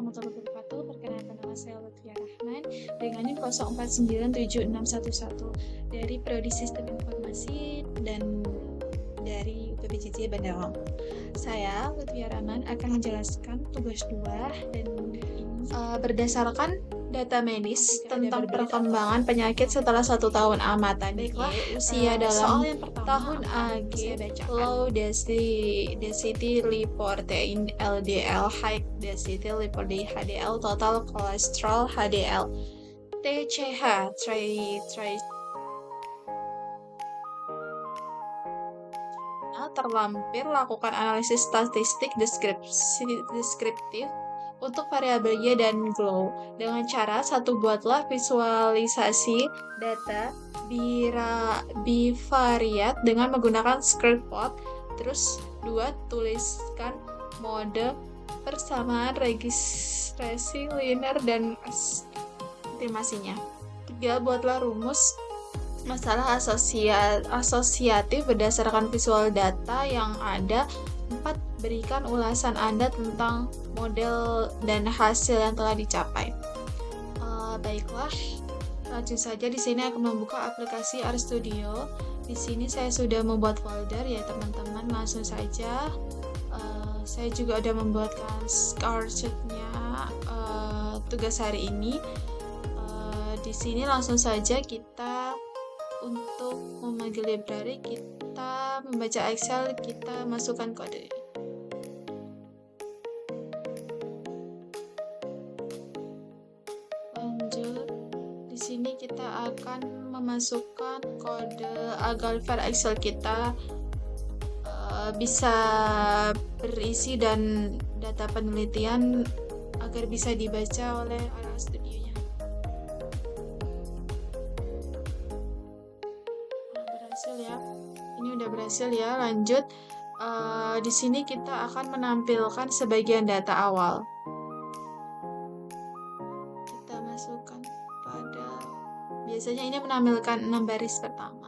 warahmatullahi wabarakatuh. Perkenalkan, nama saya Lutfia Rahman dengan NIM 04976111 dari Prodi Sistem Informasi dan dari UPBJJ Bandar Lampung. Saya Lutfia Rahman akan menjelaskan tugas 2 dan ini berdasarkan data medis tentang perkembangan penyakit setelah 1 tahun amatan. Baiklah, usia dalam tahun AG, low density lipoprotein LDL, high density lipoprotein HDL, total kolesterol HDL, TCH, terlampir lakukan analisis statistik deskriptif untuk variabel Y dan GLOW. Dengan cara 1. Buatlah visualisasi data bivariat dengan menggunakan scatter plot. Terus 2. Tuliskan mode persamaan registrasi linear dan estimasinya. 3. Buatlah rumus masalah asosiatif berdasarkan visual data yang ada. 4. Berikan ulasan Anda tentang model dan hasil yang telah dicapai. Baiklah, lanjut saja. Di sini akan membuka aplikasi RStudio. Di sini saya sudah membuat folder ya teman-teman. Langsung saja. Saya juga ada membuatkan screenshotnya tugas hari ini. Di sini langsung saja kita untuk memanggil library, kita membaca Excel, kita masukkan kode. Lanjut, di sini kita akan memasukkan kode agar file Excel kita bisa berisi dan data penelitian agar bisa dibaca oleh orang studionya. Ini udah berhasil ya. Lanjut, di sini kita akan menampilkan sebagian data awal. Kita masukkan pada, biasanya ini menampilkan 6 baris pertama.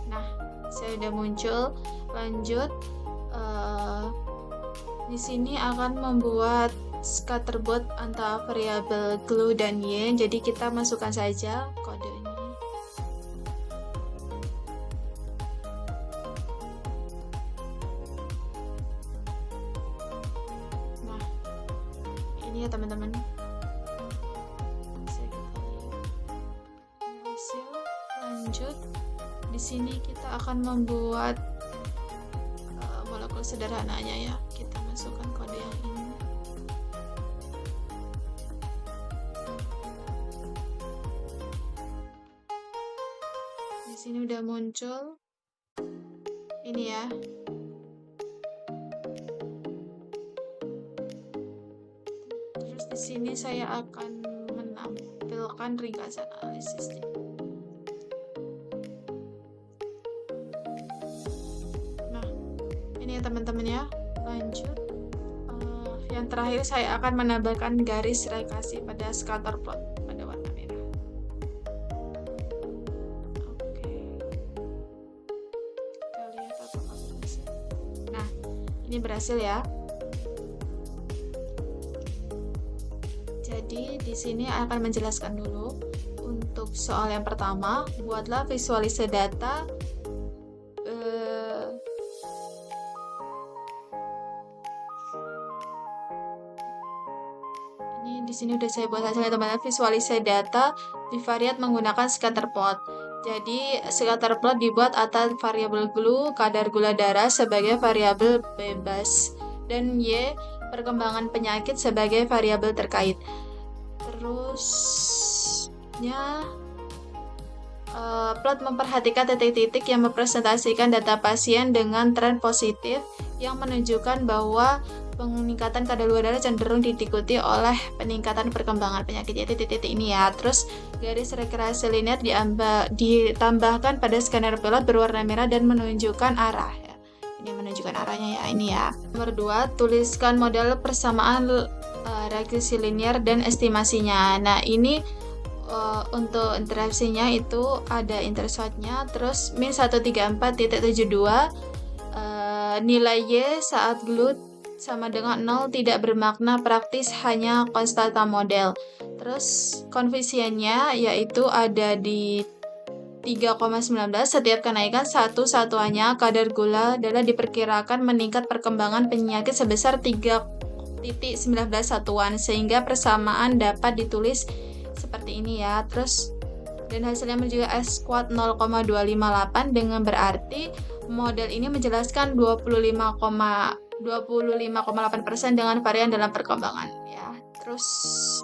Nah, saya udah muncul. Lanjut, di sini akan membuat scatterplot antara variabel GLOW dan Y. Jadi kita masukkan saja kode ini. Nah, ini ya teman-teman. Hasil. Lanjut, di sini kita akan membuat molekul sederhananya ya. Kita masukkan kode yang ini. Di sini udah muncul ini ya. Terus di sini saya akan menampilkan ringkasan analisisnya. Nah, ini ya teman-teman ya. Lanjut, yang terakhir saya akan menambahkan garis rekasi pada scatter plot pada warna merah. Nah, ini berhasil ya. Jadi di sini akan menjelaskan dulu. Untuk soal yang pertama, buatlah visualisasi data ini di sini udah saya buat hasilnya teman-teman. Visualisasi data bivariat menggunakan scatter plot. Jadi scatter plot dibuat atas variabel GLOW, kadar gula darah sebagai variabel bebas, dan Y perkembangan penyakit sebagai variabel terkait. Terusnya plot memperhatikan titik-titik yang mempresentasikan data pasien dengan tren positif yang menunjukkan bahwa peningkatan kadar gula darah cenderung diikuti oleh peningkatan perkembangan penyakit, yaitu titik-titik ini ya. Terus garis regresi linear ditambahkan pada scanner pilot berwarna merah dan menunjukkan arah ya. Ini menunjukkan arahnya ya, ini ya. Nomor 2, tuliskan model persamaan regresi linear dan estimasinya. Nah, ini untuk interaksinya itu ada interceptnya. Terus min 134.72 nilai Y saat GLOW sama dengan 0 tidak bermakna praktis, hanya konstanta model. Terus koefisiennya yaitu ada di 3,19. Setiap kenaikan satu satuannya kadar gula darah diperkirakan meningkat perkembangan penyakit sebesar 3,19 satuan, sehingga persamaan dapat ditulis seperti ini ya. Terus dan hasilnya juga S kuat 0,258 dengan berarti model ini menjelaskan 25,8% dengan varian dalam perkembangan ya. Terus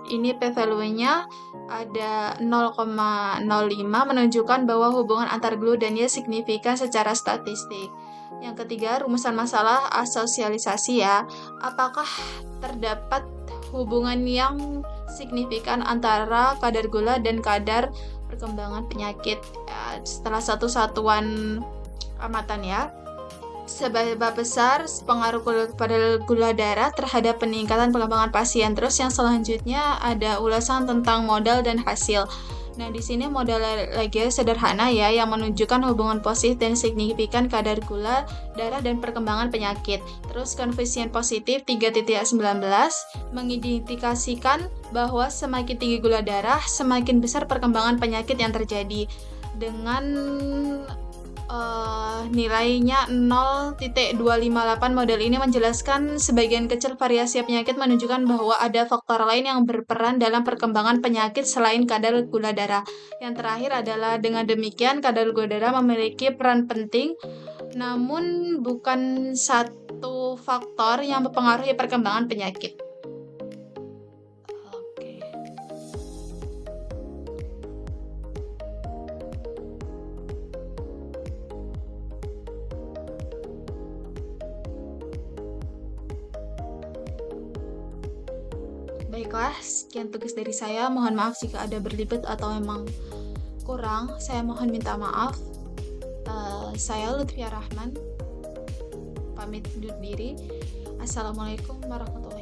ini p-value-nya ada 0,05 menunjukkan bahwa hubungan antar glue dan Y signifikan secara statistik. Yang ketiga, rumusan masalah asosialisasi ya. Apakah terdapat hubungan yang signifikan antara kadar gula dan kadar perkembangan penyakit ya, setelah satu satuan amatan ya. Seberapa besar pengaruh pada gula darah terhadap peningkatan perkembangan pasien. Terus yang selanjutnya ada ulasan tentang modal dan hasil. Nah, di sini modal lagi sederhana ya, yang menunjukkan hubungan positif dan signifikan kadar gula darah dan perkembangan penyakit. Terus koefisien positif 3,19 mengindikasikan bahwa semakin tinggi gula darah, semakin besar perkembangan penyakit yang terjadi. Dengan nilainya 0,258, model ini menjelaskan sebagian kecil variasi penyakit, menunjukkan bahwa ada faktor lain yang berperan dalam perkembangan penyakit selain kadar gula darah. Yang terakhir adalah dengan demikian kadar gula darah memiliki peran penting, namun bukan satu faktor yang mempengaruhi perkembangan penyakit. Baiklah, sekian tugas dari saya. Mohon maaf jika ada berlibet atau memang kurang. Saya mohon minta maaf. Saya Lutfia Rahman. Pamit undur diri. Assalamualaikum warahmatullahi wabarakatuh.